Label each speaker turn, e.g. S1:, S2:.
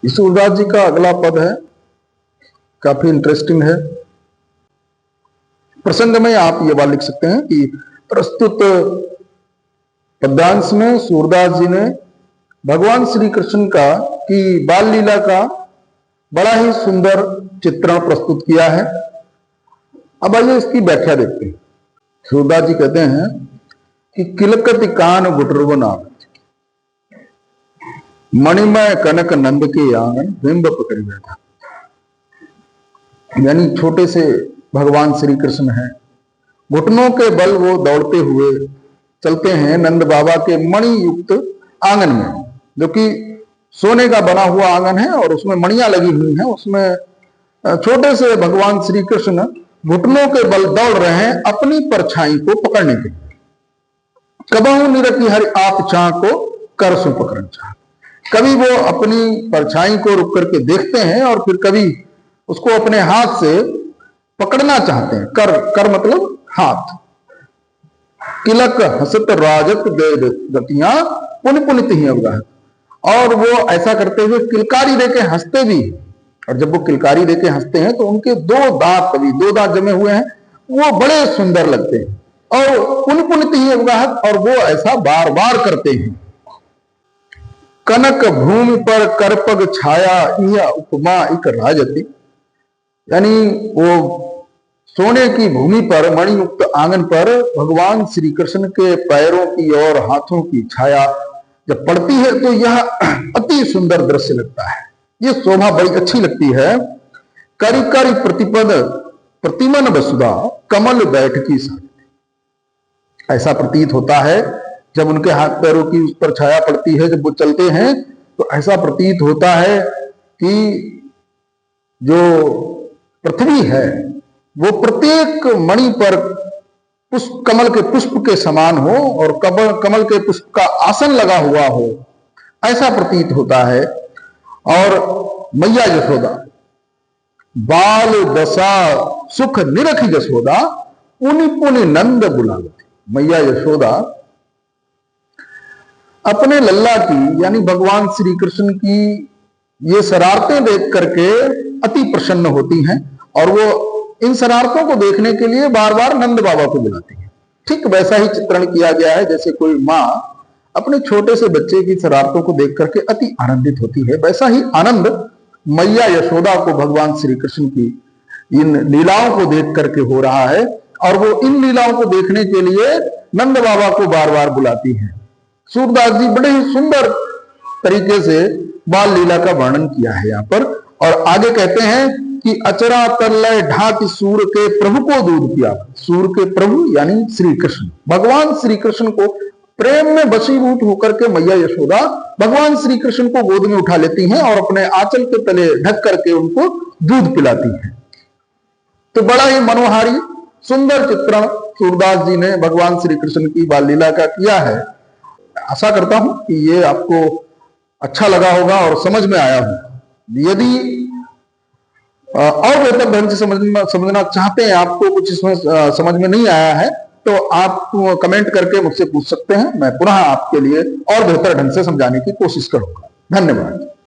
S1: सूरदास जी का अगला पद है, काफी इंटरेस्टिंग है। प्रसंग में आप ये बात लिख सकते हैं कि प्रस्तुत पद्यांश में सूरदास जी ने भगवान श्री कृष्ण का की बाल लीला का बड़ा ही सुंदर चित्रण प्रस्तुत किया है। अब आइए इसकी व्याख्या देखते हैं। सूरदास जी कहते हैं कि किलकति कान गुटरुव नाग, मणिमय कनक नंद के आंगन बिंब पकड़ बैठा। यानी छोटे से भगवान श्री कृष्ण हैं, घुटनों के बल वो दौड़ते हुए चलते हैं नंद बाबा के मणि युक्त आंगन में, जो कि सोने का बना हुआ आंगन है और उसमें मणियां लगी हुई हैं। उसमें छोटे से भगवान श्री कृष्ण घुटनों के बल दौड़ रहे हैं अपनी परछाई को पकड़ने के लिए। कबहू निरखी हरि आप चाह को कर सु पकड़ चाह। कभी वो अपनी परछाई को रुक करके देखते हैं और फिर कभी उसको अपने हाथ से पकड़ना चाहते हैं। कर मतलब हाथ। किलक हसत राजत गतियां पुन पुनित ही अवगाहत। और वो ऐसा करते हुए किलकारी देके हंसते भी। और जब वो किलकारी देके हंसते हैं तो उनके दो दांत जमे हुए हैं, वो बड़े सुंदर लगते हैं। और पुन पुनित ही अवगाहत, और वो ऐसा बार बार करते हैं। कनक भूमि पर करपग छाया यह उपमा एक राजती। यानी वो सोने की भूमि पर मणियुक्त आंगन पर भगवान श्री कृष्ण के पैरों की और हाथों की छाया जब पड़ती है तो यह अति सुंदर दृश्य लगता है। ये शोभा बड़ी अच्छी लगती है। करी करी प्रतिपद प्रतिमन वसुधा कमल बैठ की साथ। ऐसा प्रतीत होता है जब उनके हाथ पैरों की उस पर छाया पड़ती है, जब वो चलते हैं तो ऐसा प्रतीत होता है कि जो पृथ्वी है वो प्रत्येक मणि पर पुष्प कमल के पुष्प के समान हो और कमल के पुष्प का आसन लगा हुआ हो, ऐसा प्रतीत होता है। और मैया यशोदा बाल दशा सुख निरखी यशोदा पुनि पुनि नंद बुलावती। मैया यशोदा अपने लल्ला की यानी भगवान श्री कृष्ण की ये शरारतें देख करके अति प्रसन्न होती हैं और वो इन शरारतों को देखने के लिए बार बार नंद बाबा को बुलाती है। ठीक वैसा ही चित्रण किया गया है जैसे कोई माँ अपने छोटे से बच्चे की शरारतों को देख करके अति आनंदित होती है, वैसा ही आनंद मैया यशोदा को भगवान श्री कृष्ण की इन लीलाओं को देख करके हो रहा है। और वो इन लीलाओं को देखने के लिए नंद बाबा को बार बार बुलाती है। सूरदास जी बड़े ही सुंदर तरीके से बाल लीला का वर्णन किया है यहाँ पर। और आगे कहते हैं कि अचरा तल्लय ढाक सूर के प्रभु को दूध पिया। सूर के प्रभु यानी श्री कृष्ण, भगवान श्री कृष्ण को प्रेम में वशीभूत होकर के मैया यशोदा भगवान श्री कृष्ण को गोद में उठा लेती हैं और अपने आंचल के तले ढक करके उनको दूध पिलाती हैं। तो बड़ा ही मनोहारी सुंदर चित्रण सूरदास जी ने भगवान श्री कृष्ण की बाल लीला का किया है। आशा करता हूं कि ये आपको अच्छा लगा होगा और समझ में आया होगा। यदि और बेहतर ढंग से समझना चाहते हैं, आपको कुछ इसमें समझ में नहीं आया है, तो आप कमेंट करके मुझसे पूछ सकते हैं। मैं पुनः आपके लिए और बेहतर ढंग से समझाने की कोशिश करूंगा। धन्यवाद।